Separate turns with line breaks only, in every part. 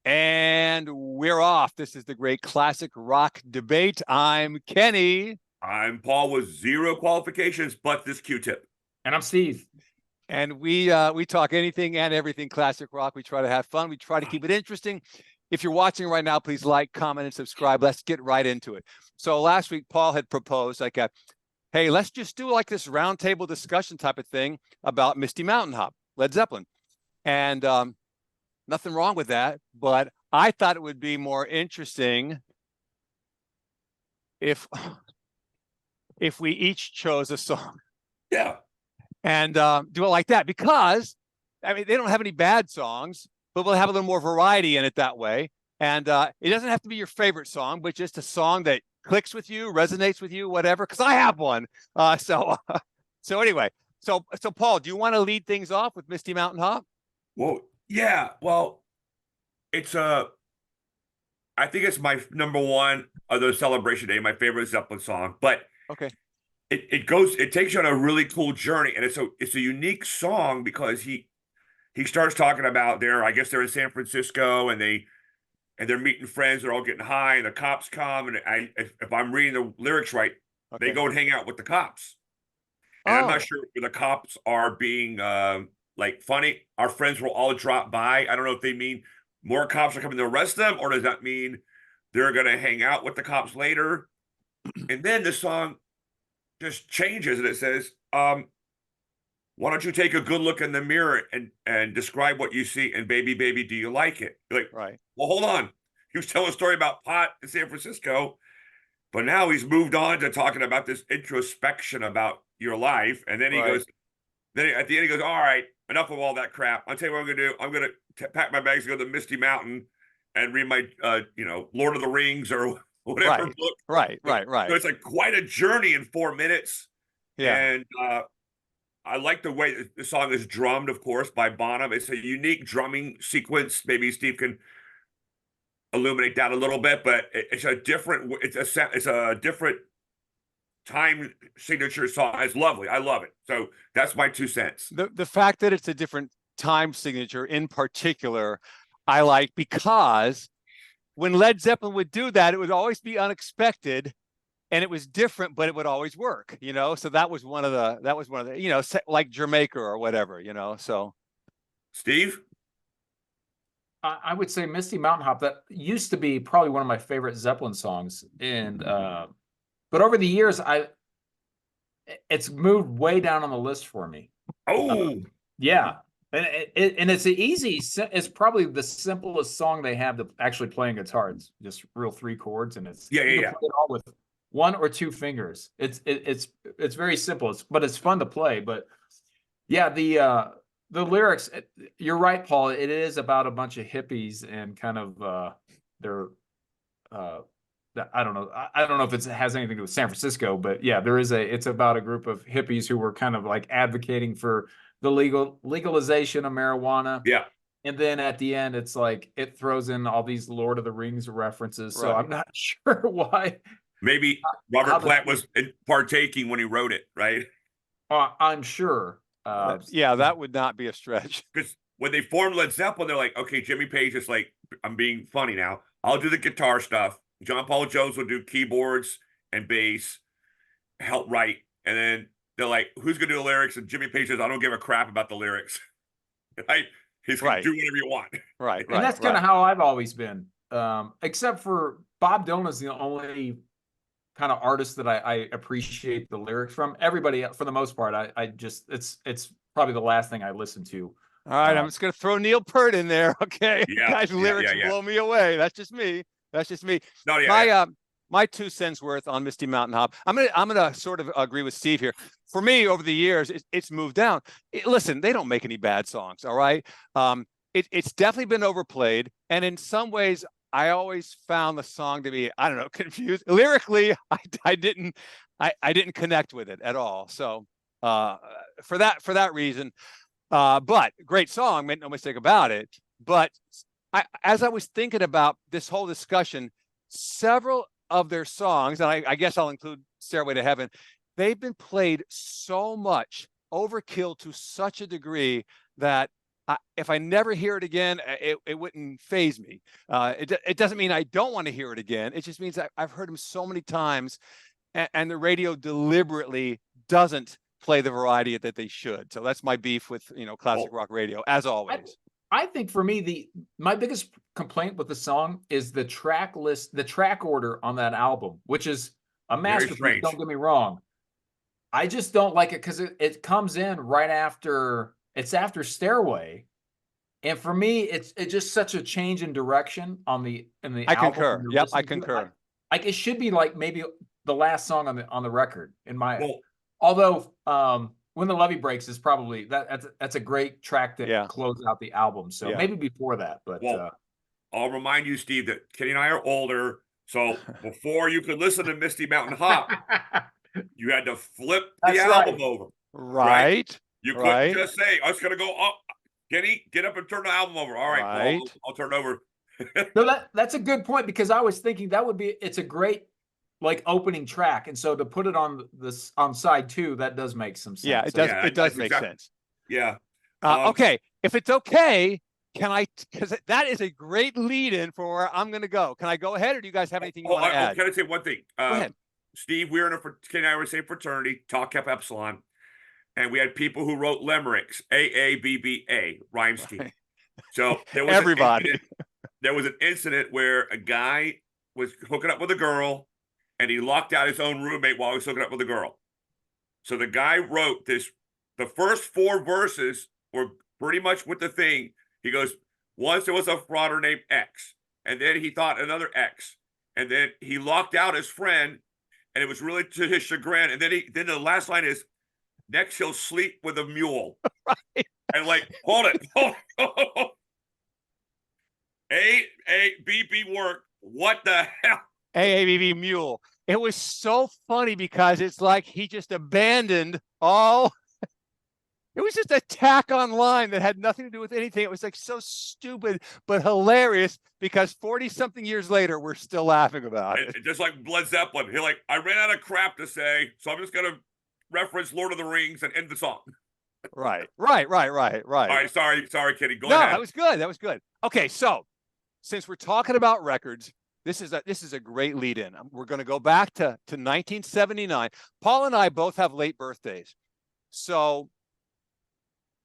And we're off. This is the great classic rock debate. I'm Kenny.
I'm Paul with zero qualifications, but this Q-tip.
And I'm Steve.
And we talk anything and everything classic rock. We try to have fun. We try to keep it interesting. If you're watching right now, please like, comment, and subscribe. Let's get right into it. So last week, Paul had proposed hey, let's just do like this roundtable discussion type of thing about Misty Mountain Hop, Led Zeppelin. And nothing wrong with that, but I thought it would be more interesting if we each chose a song.
Yeah.
And do it like that, because I mean, they don't have any bad songs, but we'll have a little more variety in it that way. And it doesn't have to be your favorite song, but just a song that clicks with you, resonates with you, whatever, because I have one. So anyway, so Paul, do you want to lead things off with Misty Mountain Hop?
Well, yeah. Well, it's I think it's my number one of the Celebration Day, my favorite Zeppelin song. But
okay,
it takes you on a really cool journey, and it's a unique song because he starts talking about I guess they're in San Francisco, and they're meeting friends, they're all getting high, and the cops come, and if I'm reading the lyrics right,
okay.
they go and hang out with the cops. And I'm not sure if the cops are being like funny. Our friends will all drop by. I don't know if they mean more cops are coming to arrest them, or does that mean they're going to hang out with the cops later? And then the song just changes, and it says, why don't you take a good look in the mirror and describe what you see, and baby, do you like it? You're like,
right.
Well, hold on. He was telling a story about pot in San Francisco, but now he's moved on to talking about this introspection about your life. And then he goes, then at the end he goes, all right, enough of all that crap. I'll tell you what I'm going to do. I'm going to pack my bags, go to the Misty Mountain, and read my, Lord of the Rings or whatever book.
Right.
So it's like quite a journey in 4 minutes.
Yeah.
And I like the way the song is drummed, of course, by Bonham. It's a unique drumming sequence. Maybe Steve can illuminate that a little bit, but it's a different time signature song. It's lovely. I love it. So that's my 2 cents.
The fact that it's a different time signature in particular, I like, because when Led Zeppelin would do that, it would always be unexpected and it was different, but it would always work, so that was one of the, like Jamaica or whatever, so.
Steve?
I would say Misty Mountain Hop, that used to be probably one of my favorite Zeppelin songs. And but over the years, it's moved way down on the list for me.
Oh,
yeah. And it's probably the simplest song they have to actually playing guitar. It's just real 3 chords, and you can play it all with 1 or 2 fingers. It's very simple, but it's fun to play. But yeah, the lyrics, you're right, Paul. It is about a bunch of hippies and kind of they're I don't know. I don't know if it has anything to do with San Francisco, but yeah, it's about a group of hippies who were kind of like advocating for the legalization of marijuana.
Yeah.
And then at the end, it's like it throws in all these Lord of the Rings references. So I'm not sure why.
Maybe Robert Plant was partaking when he wrote it, right?
I'm sure.
That would not be a stretch.
Because when they formed Led Zeppelin, they're like, okay, Jimmy Page is like, I'm being funny now. I'll do the guitar stuff. John Paul Jones will do keyboards and bass, help write. And then they're like, who's going to do the lyrics? And Jimmy Page says, I don't give a crap about the lyrics. Right? He's going to do whatever you want.
Right.
And that's kind of how I've always been. Except for Bob Dylan is the only kind of artist that I appreciate the lyrics from. Everybody, for the most part, it's probably the last thing I listen to.
All right, I'm just going to throw Neil Peart in there. Okay.
Yeah,
Guys, lyrics blow me away. That's just me. No, my 2 cents worth on Misty Mountain Hop. I'm gonna sort of agree with Steve here. For me, over the years, it's moved down. Listen, they don't make any bad songs. All right. It's definitely been overplayed, and in some ways, I always found the song to be, I don't know, confused lyrically. I didn't connect with it at all. So for that reason, but great song, make no mistake about it. But as I was thinking about this whole discussion, several of their songs, and I guess I'll include Stairway to Heaven, they've been played so much, overkill to such a degree that if I never hear it again, it wouldn't faze me. It doesn't mean I don't want to hear it again. It just means I've heard him so many times, and the radio deliberately doesn't play the variety that they should. So that's my beef with, classic rock radio, as always.
I think for me, my biggest complaint with the song is the track list, the track order on that album, which is a masterpiece. Don't get me wrong. I just don't like it because it comes in right after. It's after Stairway, and for me, it's just such a change in direction in the album.
I concur. Yep, I concur.
Like it should be like maybe the last song on the record in my. Although When the Levee Breaks is probably that's a great track to close out the album. So maybe before that, but
I'll remind you, Steve, that Kenny and I are older. So before you could listen to Misty Mountain Hop, you had to flip the album over.
Right.
You couldn't just say, I was going to go up. Kenny, get up and turn the album over. All right, well, I'll turn it over.
No, that's a good point, because I was thinking it's a great like opening track. And so to put it on side 2, that does make some sense.
Yeah, it does. It does make sense.
Yeah.
Okay. If it's okay, because that is a great lead in for where I'm going to go. Can I go ahead, or do you guys have anything you want to add?
Can I say one thing?
Go ahead.
Steve, we're in Kenny and I were the same fraternity, Tau Kappa Epsilon. And we had people who wrote limericks, AABBA, rhyme scheme.
Right.
So there was there was an incident where a guy was hooking up with a girl, and he locked out his own roommate while he was hooking up with a girl. So the guy wrote this. The first 4 verses were pretty much with the thing. He goes, once there was a frauder named X, and then he thought another X, and then he locked out his friend, and it was really to his chagrin. And then the last line is, next he'll sleep with a mule.
Right.
And like, hold it. AABB work. What the hell?
AABB mule. It was so funny because it's like he just abandoned all. It was just a tack on line that had nothing to do with anything. It was like so stupid, but hilarious, because 40-something years later, we're still laughing about it.
Just like Led Zeppelin. He like, I ran out of crap to say, so I'm just going to reference Lord of the Rings and end the song.
Right.
All right, sorry, Kenny. Go ahead.
No, that was good. Okay, so since we're talking about records, this is a great lead in. We're going to go back to 1979. Paul and I both have late birthdays. So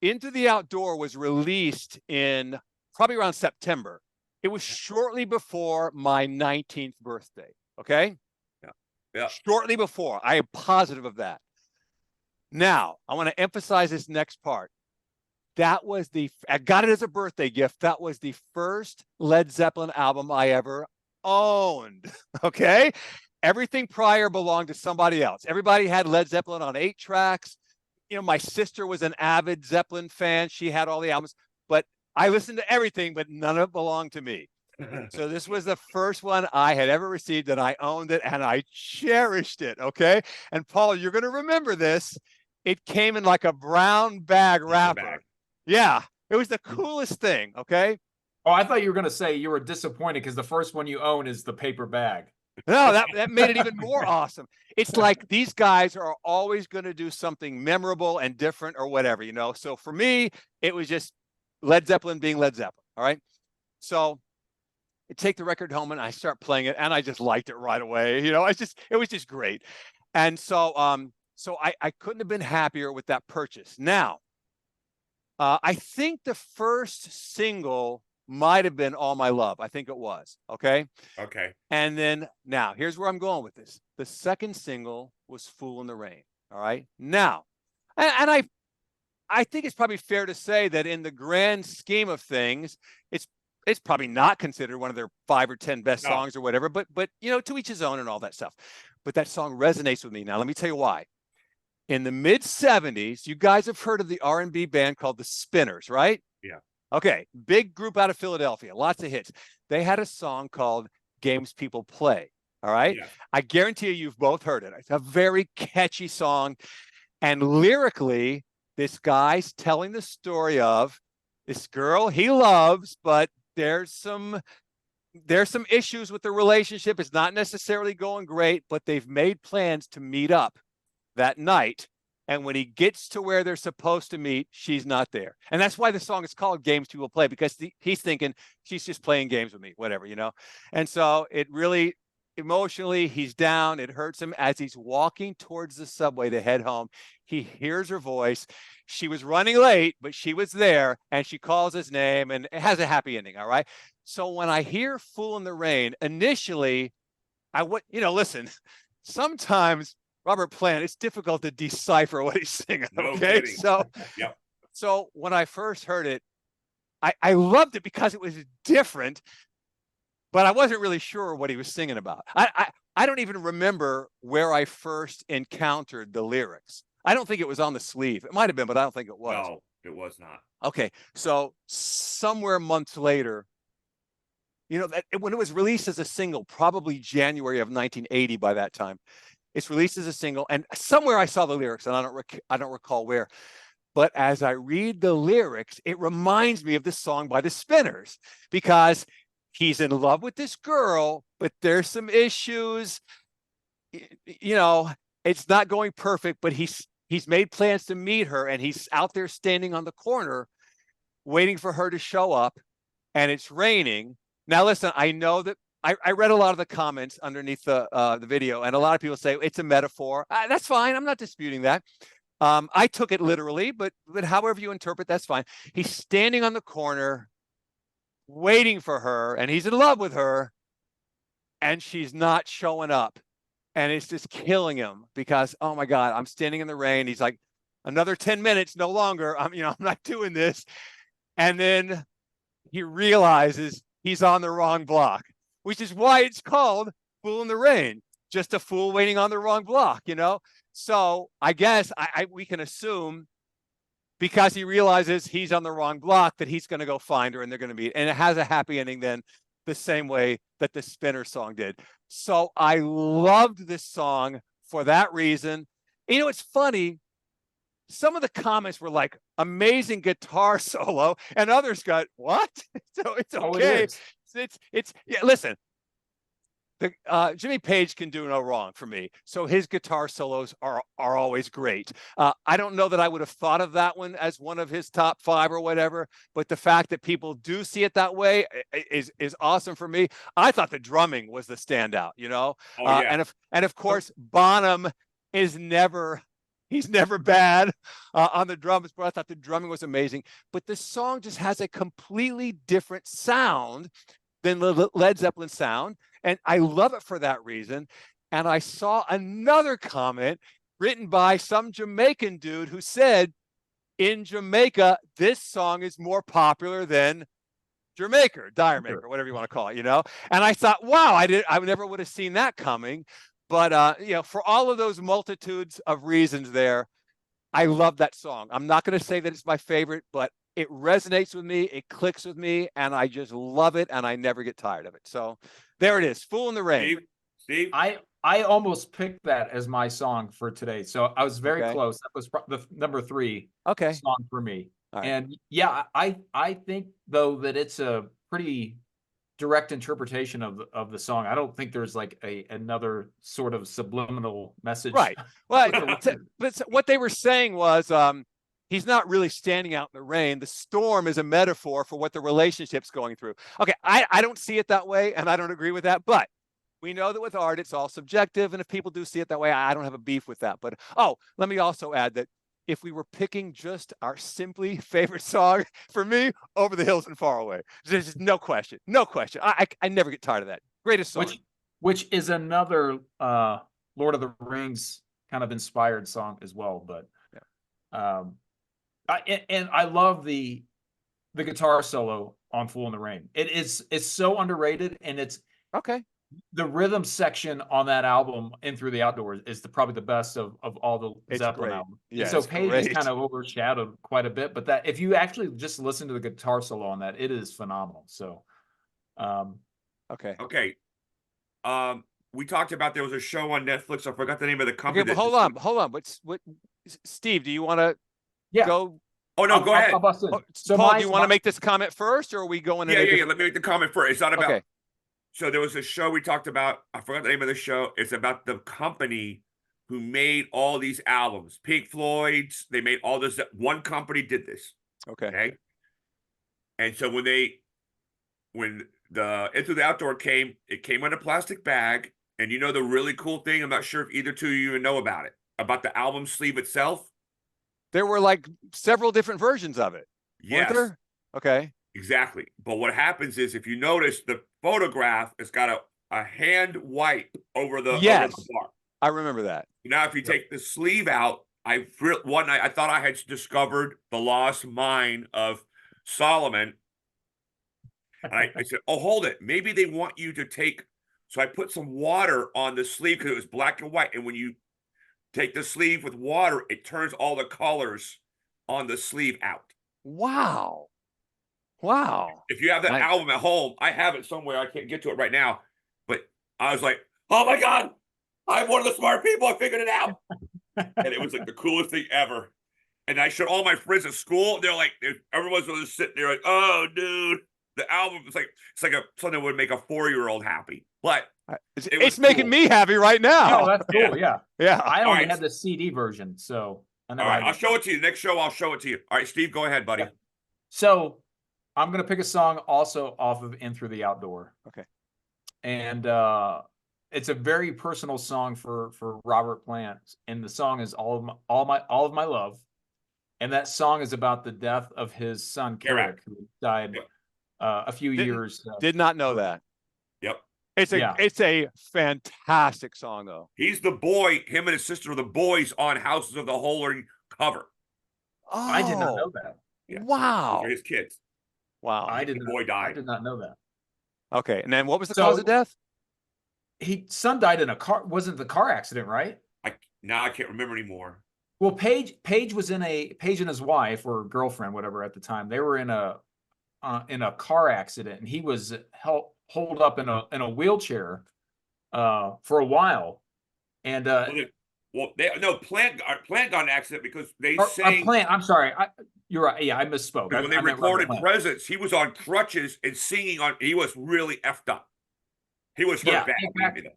Into the Outdoor was released in probably around September. It was shortly before my 19th birthday. Okay?
Yeah.
Shortly before. I am positive of that. Now, I want to emphasize this next part. I got it as a birthday gift. That was the first Led Zeppelin album I ever owned. Okay? Everything prior belonged to somebody else. Everybody had Led Zeppelin on 8 tracks. My sister was an avid Zeppelin fan. She had all the albums, but I listened to everything, but none of it belonged to me. So this was the first one I had ever received, and I owned it, and I cherished it. Okay? And Paul, you're going to remember this. It came in like a brown bag wrapper. Yeah, it was the coolest thing. Okay.
Oh, I thought you were going to say you were disappointed because the first one you own is the paper bag.
No, that made it even more awesome. It's like these guys are always going to do something memorable and different or whatever, So for me, it was just Led Zeppelin being Led Zeppelin. All right. So I take the record home and I start playing it, and I just liked it right away. It was just great. And so I couldn't have been happier with that purchase. Now, I think the first single might have been All My Love. I think it was. Okay. And then now here's where I'm going with this. The second single was Fool in the Rain. All right. Now, and I think it's probably fair to say that in the grand scheme of things, it's probably not considered one of their 5 or 10 best songs or whatever, but to each his own and all that stuff. But that song resonates with me. Now, let me tell you why. In the mid 70s, you guys have heard of the R&B band called the Spinners, right?
Yeah.
Okay. Big group out of Philadelphia, lots of hits. They had a song called Games People Play. All right. Yeah. I guarantee you've both heard it. It's a very catchy song. And lyrically, this guy's telling the story of this girl he loves, but there's some issues with the relationship. It's not necessarily going great, but they've made plans to meet up that night And when he gets to where they're supposed to meet, she's not there. And that's why the song is called Games People Play, because he's thinking she's just playing games with me, whatever, you know? And so it really, emotionally, he's down. It hurts him as he's walking towards the subway to head home. He hears her voice. She was running late, but she was there, and she calls his name, and it has a happy ending. All right. So when I hear Fool in the Rain, initially, listen, sometimes Robert Plant, it's difficult to decipher what he's singing. Okay. So when I first heard it, I loved it because it was different, but I wasn't really sure what he was singing about. I don't even remember where I first encountered the lyrics. I don't think it was on the sleeve. It might have been, but I don't think it was.
No, it was not.
Okay. So somewhere months later, when it was released as a single, probably January of 1980 by that time, it's released as a single, and somewhere I saw the lyrics, and I don't recall where. But as I read the lyrics, it reminds me of the song by the Spinners, because he's in love with this girl, but there's some issues. It's not going perfect, but he's made plans to meet her, and he's out there standing on the corner waiting for her to show up, and it's raining. Now, listen, I know that I read a lot of the comments underneath the video, and a lot of people say it's a metaphor. That's fine. I'm not disputing that. I took it literally, but however you interpret, that's fine. He's standing on the corner waiting for her, and he's in love with her, and she's not showing up. And it's just killing him because, oh my God, I'm standing in the rain. He's like, another 10 minutes, no longer. I'm not doing this. And then he realizes he's on the wrong block, which is why it's called Fool in the Rain. Just a fool waiting on the wrong block, So I guess we can assume, because he realizes he's on the wrong block, that he's going to go find her and they're going to meet. And it has a happy ending then, the same way that the Spinner song did. So I loved this song for that reason. It's funny. Some of the comments were like, amazing guitar solo, and others got, what? So it's okay. Listen, Jimmy Page can do no wrong for me. So his guitar solos are always great. I don't know that I would have thought of that one as one of his top 5 or whatever, but the fact that people do see it that way is awesome for me. I thought the drumming was the standout, and of course, Bonham is he's never bad on the drums, but I thought the drumming was amazing. But the song just has a completely different sound than the Led Zeppelin sound. And I love it for that reason. And I saw another comment written by some Jamaican dude who said, in Jamaica, this song is more popular than Jamaica, Diremaker, whatever you want to call it, And I thought, wow, I never would have seen that coming. But, for all of those multitudes of reasons there, I love that song. I'm not going to say that it's my favorite, but it resonates with me. It clicks with me, and I just love it, and I never get tired of it. So there it is, Fool in the Rain.
Steve?
I almost picked that as my song for today. So I was very close. That was the number 3 song for me. Right. And yeah, I think, though, that it's a pretty direct interpretation of the song. I don't think there's like another sort of subliminal message.
Right. Well, but what they were saying was, he's not really standing out in the rain. The storm is a metaphor for what the relationship's going through. Okay, I don't see it that way, and I don't agree with that, but we know that with art, it's all subjective, and if people do see it that way, I don't have a beef with that. But, let me also add that if we were picking just our simply favorite song, for me, Over the Hills and Far Away. There's just no question. I never get tired of that. Greatest song.
Which is another Lord of the Rings kind of inspired song as well. But I love the guitar solo on Fool in the Rain. It's so underrated, and it's
okay.
The rhythm section on that album, In Through the Outdoors, is probably the best of all the Zeppelin albums. Yeah, so Page is kind of overshadowed quite a bit, but that if you actually just listen to the guitar solo on that, it is phenomenal. So,
okay. We talked about there was a show on Netflix. I forgot the name of the company.
Okay, but hold on. What? Steve, do you want to go?
Oh no, go ahead.
So Paul, do you want to make this comment first, or are we going?
Yeah. Let me make the comment first. It's not about. Okay. So there was a show we talked about. I forgot the name of the show. It's about the company who made all these albums. Pink Floyd's, they made all this. One company did this.
Okay.
And so when the Into the Outdoor came, it came in a plastic bag. And you know the really cool thing, I'm not sure if either two of you even know about it, about the album sleeve itself.
There were like several different versions of it.
Yes.
Weren't there? Okay.
Exactly. But what happens is, if you notice, the photograph has got a hand wipe over the bar.
I remember that.
Now, if you take the sleeve out, one night I thought I had discovered the lost mine of Solomon. And I said, oh, hold it. Maybe they want you to take. So I put some water on the sleeve because it was black and white. And when you take the sleeve with water, it turns all the colors on the sleeve out.
Wow. Wow.
If you have that album at home, I have it somewhere. I can't get to it right now. But I was like, oh my God, I'm one of the smart people. I figured it out. And it was like the coolest thing ever. And I showed all my friends at school. They're like, everyone's just sitting there like, oh, dude. The album is something that would make a 4-year-old happy. But
it's making me happy right now.
Oh, that's cool. Yeah.
Yeah.
I only had the CD version, so
all right, I'll show it to you. Next show, I'll show it to you. All right, Steve, go ahead, buddy.
Yeah. So I'm gonna pick a song also off of In Through the Outdoor.
Okay.
And it's a very personal song for Robert Plant, and the song is All of My Love. And that song is about the death of his son Carrick, who died a few years.
Did not know that.
Yep.
It's a fantastic song, though.
He's the boy. Him and his sister are the boys on Houses of the Holy cover.
Oh, I did not know that.
Yeah.
Wow.
Those are his kids.
Wow.
The boy died.
I did not know that.
Okay, and then what was the cause of death?
Son died in a car. Wasn't the car accident, right?
I can't remember anymore.
Well, Paige and his wife or girlfriend, whatever at the time, they were in a car accident, and he was holed up in a wheelchair for a while. And
Plant got in an accident because they sang.
Plant. I'm sorry. You're right. Yeah, I misspoke.
When they recorded Presence, he was on crutches and singing on. He was really effed up. He was hurt bad.
Exactly.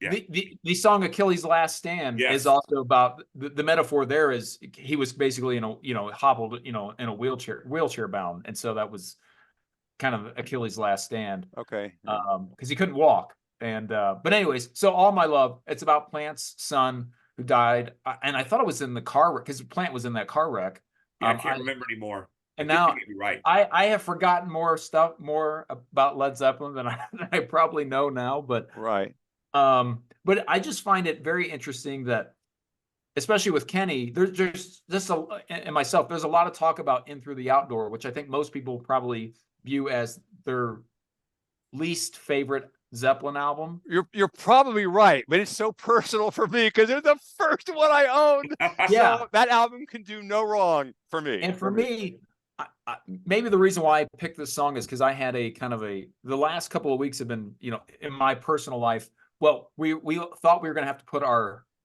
Yeah. The song Achilles' Last Stand is also about the metaphor there is he was basically hobbled in a wheelchair bound, and so that was kind of Achilles' last stand.
Okay.
Because he couldn't walk. And but anyways, so All My Love, it's about Plant's son who died, and I thought it was in the car wreck because Plant was in that car wreck.
I can't remember anymore.
And now I have forgotten more about Led Zeppelin than I probably know now, but
right.
But I just find it very interesting that, especially with Kenny, there's just and myself, there's a lot of talk about In Through the Outdoor, which I think most people probably view as their least favorite Zeppelin album.
You're probably right, but it's so personal for me because it's the first one I owned.
Yeah,
so that album can do no wrong for me.
And for me, maybe the reason why I picked this song is because I had the last couple of weeks have been, in my personal life. Well, we thought we were going to have to put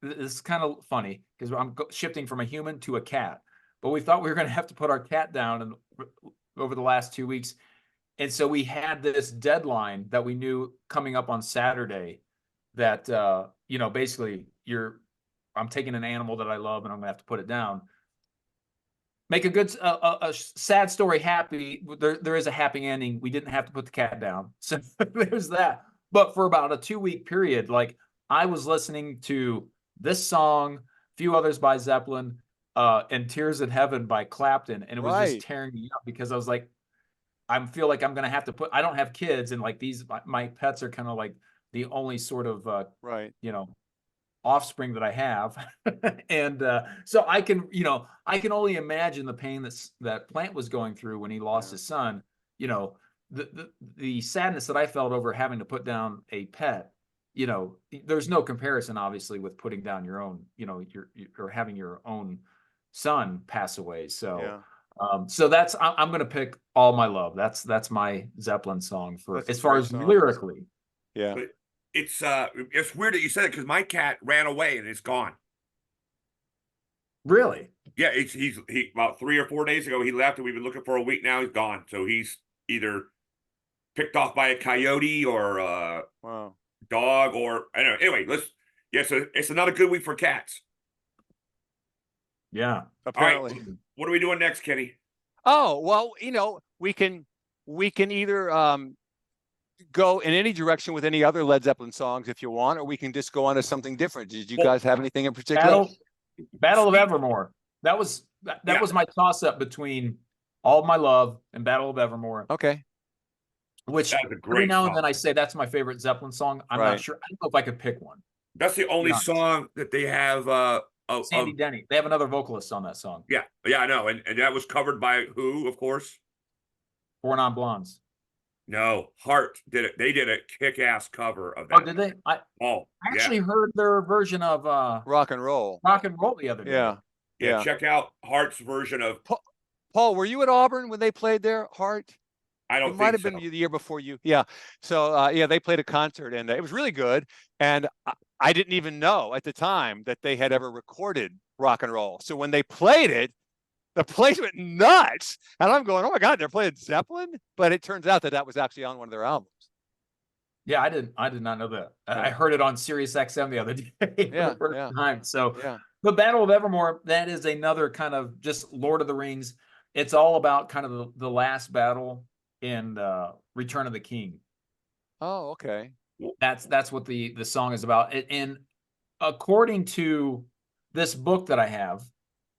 this is kind of funny because I'm shifting from a human to a cat, but we thought we were going to have to put our cat down over the last 2 weeks. And so we had this deadline that we knew coming up on Saturday that, basically I'm taking an animal that I love and I'm gonna have to put it down. Make a sad story happy. There is a happy ending. We didn't have to put the cat down. So there's that. But for about a 2-week period, like I was listening to this song, a few others by Zeppelin, and Tears in Heaven by Clapton. And it was just tearing me up because I was like, I feel like I'm going to have to I don't have kids, and like my pets are kind of like the only sort of, offspring that I have. And so I can only imagine the pain that Plant was going through when he lost his son, the sadness that I felt over having to put down a pet, there's no comparison obviously with putting down your own, or having your own son pass away. So, so I'm going to pick All My Love. That's my Zeppelin song as far as lyrically.
Yeah.
But it's weird that you said it because my cat ran away and it's gone.
Really?
Yeah. He about 3 or 4 days ago, he left and we've been looking for a week now. He's gone. So he's either picked off by a coyote or a dog or I don't know. Anyway, Yeah, so it's not a good week for cats.
Yeah.
Apparently.
All right, what are we doing next, Kenny?
Oh, well, we can either go in any direction with any other Led Zeppelin songs if you want, or we can just go on to something different. Did you guys have anything in particular?
Battle of Evermore. That was my toss up between All My Love and Battle of Evermore.
Okay.
Which every now and then I say that's my favorite Zeppelin song. I'm not sure. I don't know if I could pick one.
That's the only song that they have.
Sandy Denny. They have another vocalist on that song.
Yeah, I know, and that was covered by who, of course?
Four Non Blondes.
No, Heart did it. They did a kick-ass cover of that.
Oh, did they? I actually heard their version of
Rock and Roll
the other day.
Yeah. Check out Heart's version of.
Paul, were you at Auburn when they played their Heart?
I don't.
It might have been the year before you. Yeah. So they played a concert and it was really good. And I didn't even know at the time that they had ever recorded Rock and Roll. So when they played it, the place went nuts. And I'm going, oh my God, they're playing Zeppelin. But it turns out that was actually on one of their albums.
Yeah, I did not know that. Yeah. I heard it on Sirius XM the other day for the first time. So the Battle of Evermore, that is another kind of just Lord of the Rings. It's all about kind of the last battle in Return of the King.
Oh, okay.
That's what the song is about. And according to this book that I have,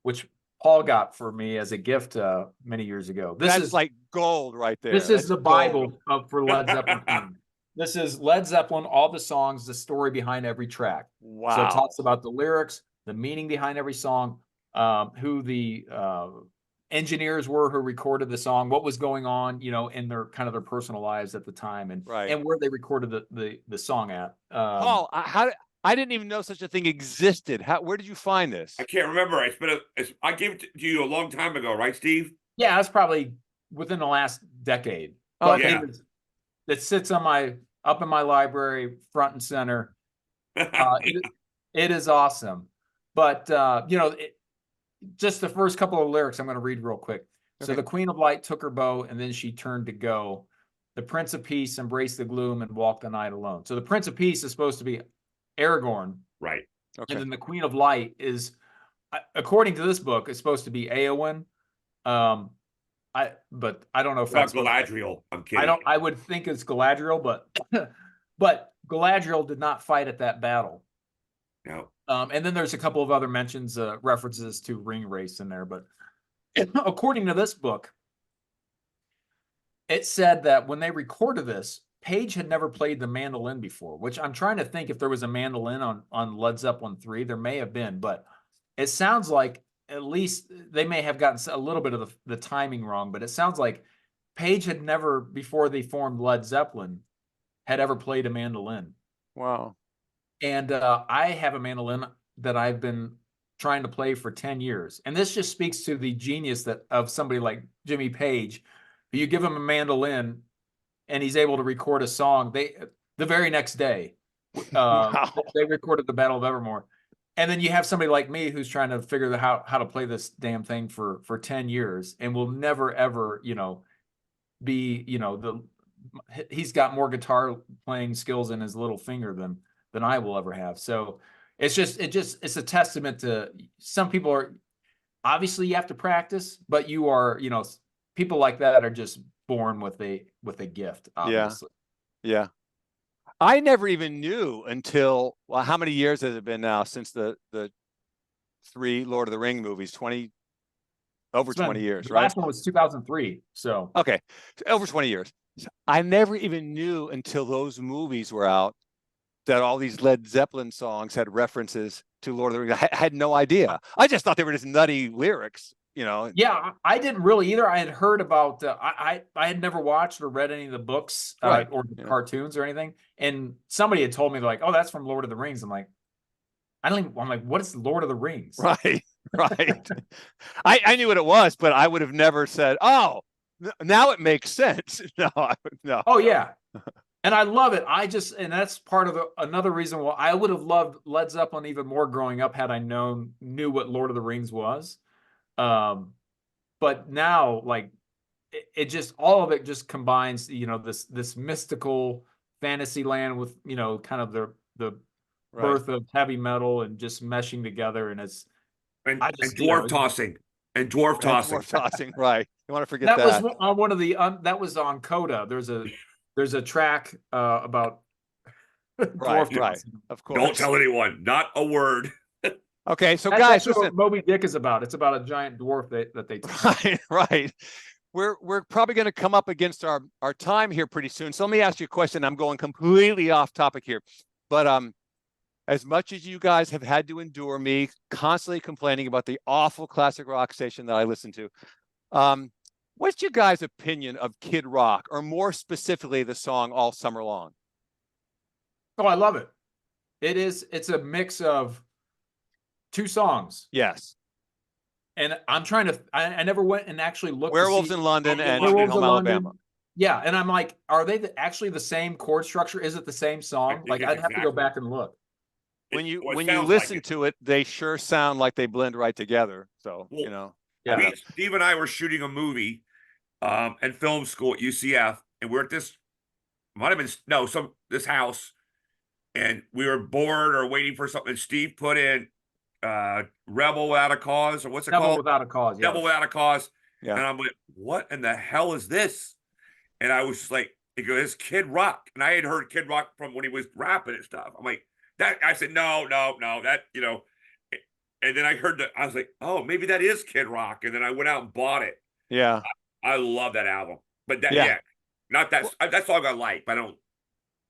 which Paul got for me as a gift many years ago. This is like
gold right there.
This is the Bible for Led Zeppelin. This is Led Zeppelin, all the songs, the story behind every track.
Wow.
So it talks about the lyrics, the meaning behind every song, who the engineers were who recorded the song, what was going on, in their kind of their personal lives at the time, and where they recorded the song at.
Paul, I didn't even know such a thing existed. Where did you find this?
I can't remember. I gave it to you a long time ago, right, Steve?
Yeah, it's probably within the last decade. But it sits on up in my library, front and center. It is awesome. But just the first couple of lyrics I'm going to read real quick. Okay. So the Queen of Light took her bow, and then she turned to go. The Prince of Peace embraced the gloom and walked the night alone. So the Prince of Peace is supposed to be Aragorn.
Right.
Okay.
And then the Queen of Light is, according to this book, is supposed to be Eowyn. But I don't know if that's
Galadriel. I'm kidding.
I would think it's Galadriel, but Galadriel did not fight at that battle.
No.
And then there's a couple of other mentions, references to ring race in there. But according to this book, it said that when they recorded this, Page had never played the mandolin before, which I'm trying to think if there was a mandolin on Led Zeppelin 3. There may have been, but it sounds like at least they may have gotten a little bit of the timing wrong, but it sounds like Page had never, before they formed Led Zeppelin, had ever played a mandolin.
Wow. And
I have a mandolin that I've been trying to play for 10 years. And this just speaks to the genius of somebody like Jimmy Page. You give him a mandolin and he's able to record a song. The very next day, they recorded the Battle of Evermore. And then you have somebody like me who's trying to figure out how to play this damn thing for 10 years and will never, ever, be, he's got more guitar playing skills in his little finger than I will ever have. So it's a testament to some people are, obviously you have to practice, but you are, people like that are just born with a gift, obviously.
Yeah. I never even knew until, well, how many years has it been now since the 3 Lord of the Ring movies? 20 years, right?
The last one was 2003. So
okay, over 20 years. I never even knew until those movies were out that all these Led Zeppelin songs had references to Lord of the Rings. I had no idea. I just thought they were just nutty lyrics.
Yeah, I didn't really either. I had heard about I had never watched or read any of the books or the cartoons or anything. And somebody had told me, like, oh, that's from Lord of the Rings. I'm like, I'm like, what is Lord of the Rings?
Right. I knew what it was, but I would have never said, oh, now it makes sense. No.
Oh yeah. And I love it. And that's part of another reason why I would have loved Led Zeppelin even more growing up had I knew what Lord of the Rings was. But now, like, it just, all of it just combines, this mystical fantasy land with, kind of the birth of heavy metal and just meshing together, and it's
and dwarf tossing. And dwarf tossing.
Dwarf tossing, right. You want to forget that.
That was on one of the that was on Coda. There's a track about
dwarf tossing. Of course.
Don't tell anyone. Not a word.
Okay, so guys,
listen. What Moby Dick is about. It's about a giant dwarf that they
right. We're probably going to come up against our time here pretty soon. So let me ask you a question. I'm going completely off topic here, but as much as you guys have had to endure me constantly complaining about the awful classic rock station that I listen to, what's your guys' opinion of Kid Rock, or more specifically, the song All Summer Long?
Oh, I love it. It's a mix of two songs.
Yes.
And I'm trying to, I never went and actually looked.
Werewolves in London and
Werewolves
Home Alabama.
Yeah. And I'm like, are they actually the same chord structure? Is it the same song? Like, I'd have to go back and look.
When you listen to it, they sure sound like they blend right together. So, you know.
Yeah. Steve and I were shooting a movie in film school at UCF, and we're at this, this house, and we were bored or waiting for something. And Steve put in Rebel Without a Cause, or what's it called?
Devil Without a Cause.
Devil Without a Cause.
Yeah.
And I'm like, what in the hell is this? And I was just like, he goes, it's Kid Rock. And I had heard Kid Rock from when he was rapping and stuff. I'm like, that. I said, no, that, you know. And then I heard I was like, oh, maybe that is Kid Rock. And then I went out and bought it.
Yeah.
I love that album. But that, not that. That song I like, but I don't.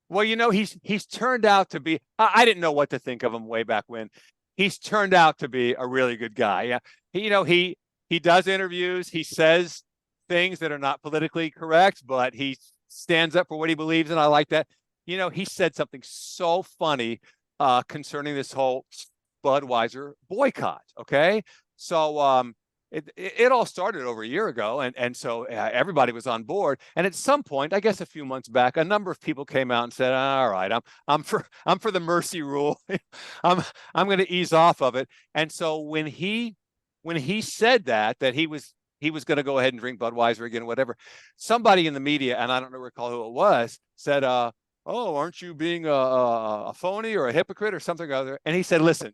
Well, you know, he's turned out to be, I didn't know what to think of him way back when. He's turned out to be a really good guy. Yeah. He does interviews. He says things that are not politically correct, but he stands up for what he believes in. I like that. You know, he said something so funny concerning this whole Budweiser boycott. Okay. So it all started over a year ago, and so everybody was on board. And at some point, I guess a few months back, a number of people came out and said, all right, I'm for the mercy rule. I'm going to ease off of it. And so when he said that he was going to go ahead and drink Budweiser again, whatever, somebody in the media, and I don't recall who it was, said, oh, aren't you being a phony or a hypocrite or something or other? And he said, listen,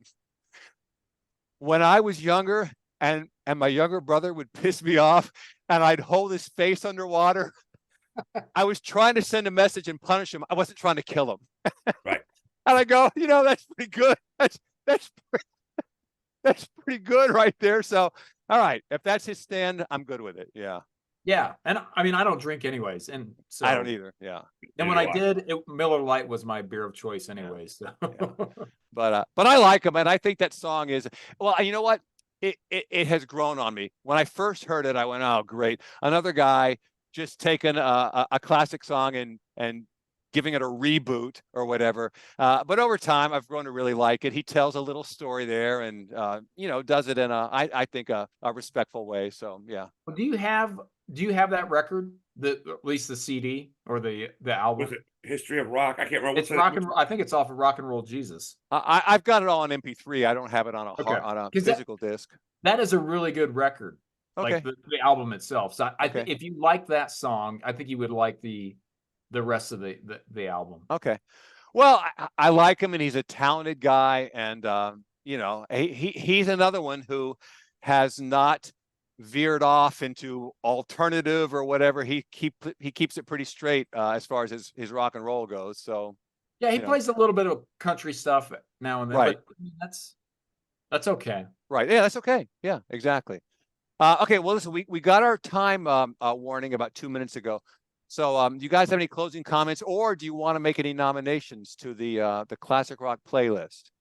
when I was younger and my younger brother would piss me off and I'd hold his face underwater, I was trying to send a message and punish him. I wasn't trying to kill him.
Right.
And I go, that's pretty good. That's pretty good right there. So, all right, if that's his stand, I'm good with it. Yeah.
Yeah, and I mean, I don't drink anyways, and so
I don't either. Yeah.
And when I did, Miller Lite was my beer of choice, anyways. So.
Yeah. But I like him, and I think that song is, well, you know what? It has grown on me. When I first heard it, I went, oh, great, another guy just taking a classic song and giving it a reboot or whatever. But over time, I've grown to really like it. He tells a little story there, and does it in I think a respectful way. So yeah.
Well, do you have that record, at least the CD or the album?
Was it History of Rock? I can't remember.
It's rock and I think it's off of Rock and Roll Jesus.
I've got it all on MP3. I don't have it on a physical disc. That
is a really good record.
Okay.
Like the album itself. So I think if you like that song, I think you would like the rest of the album.
Okay. Well, I like him, and he's a talented guy, and he's another one who has not veered off into alternative or whatever. He keeps it pretty straight as far as his rock and roll goes. So
yeah, he plays a little bit of country stuff now and then.
Right.
But that's okay.
Right. Yeah, that's okay. Yeah, exactly. Okay. Well, listen, we got our time warning about 2 minutes ago. So do you guys have any closing comments, or do you want to make any nominations to the classic rock playlist?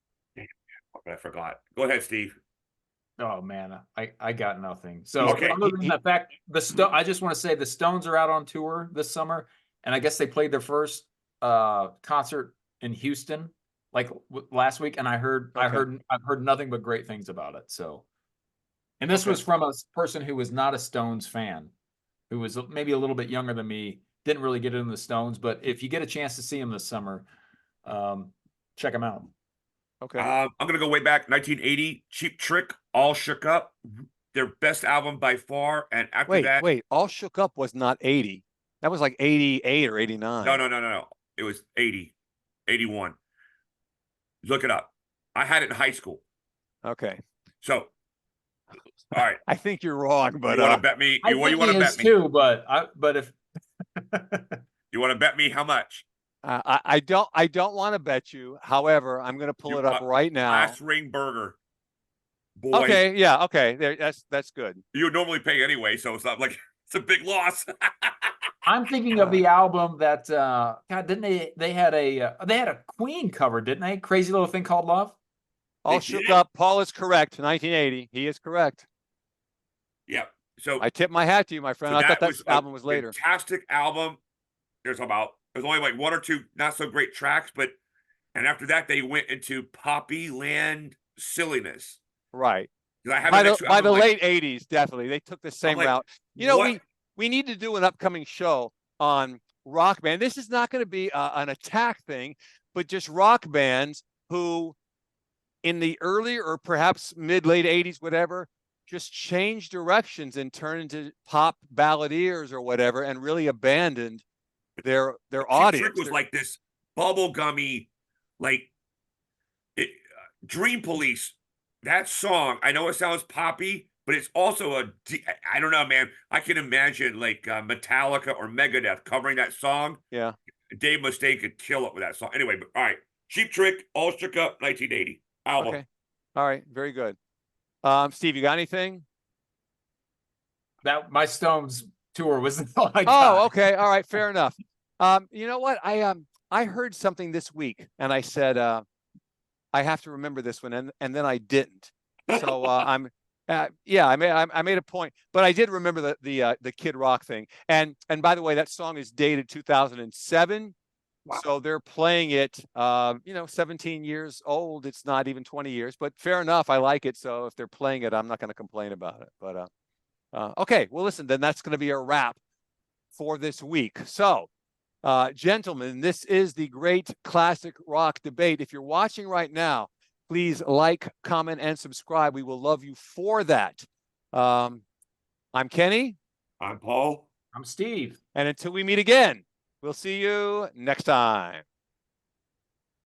I forgot. Go ahead, Steve.
Oh man, I got nothing. So other than the fact, I just want to say the Stones are out on tour this summer, and I guess they played their first concert in Houston like last week, and I've heard nothing but great things about it. So, and this was from a person who was not a Stones fan, who was maybe a little bit younger than me, didn't really get into the Stones, but if you get a chance to see them this summer, check them out.
Okay.
I'm going to go way back, 1980, Cheap Trick, All Shook Up, their best album by far. And after that...
Wait, All Shook Up was not 80. That was like 88 or 89.
No. It was 80, 81. Look it up. I had it in high school.
Okay.
So, all right.
I think you're wrong, but
you want to bet me?
I
What do you
think
want
he
to
is
bet me?
too, but if
You want to bet me how much?
I don't want to bet you. However, I'm going to pull it up right now.
Last Ring Burger. Boy.
Okay, yeah, okay. There, that's good.
You would normally pay anyway, so it's not like it's a big loss.
I'm thinking of the album that God, didn't they had a Queen cover, didn't they? Crazy Little Thing Called Love.
All shook up. Paul is correct. 1980. He is correct.
Yeah. So
I tip my hat to you, my friend. I thought that album was later.
Fantastic album. There's only like one or two not so great tracks, and after that they went into poppy land silliness.
Right.
By
the late 80s, definitely. They took the same route. You know, we need to do an upcoming show on rock band. This is not going to be an attack thing, but just rock bands who in the early or perhaps mid-late 80s, whatever, just changed directions and turned into pop balladeers or whatever and really abandoned their audience.
Trick was like this bubblegummy, like Dream Police. That song, I know it sounds poppy, but it's also I don't know, man. I can imagine like Metallica or Megadeth covering that song.
Yeah.
Dave Mustaine could kill it with that song. Anyway, but all right. Cheap Trick, All Shook Up, 1980 album.
Okay. All right. Very good. Steve, you got anything?
That my Stones tour was all I got.
Oh, okay. All right. Fair enough. You know what? I heard something this week and I said, I have to remember this one, and then I didn't. So I made a point, but I did remember the Kid Rock thing. And by the way, that song is dated 2007. Wow. So they're playing it, 17 years old. It's not even 20 years, but fair enough. I like it. So if they're playing it, I'm not going to complain about it. But okay, well, listen, then that's going to be a wrap for this week. So. Gentlemen, this is the great classic rock debate. If you're watching right now, please like, comment, and subscribe. We will love you for that. I'm Kenny.
I'm Paul.
I'm Steve.
And until we meet again, we'll see you next time.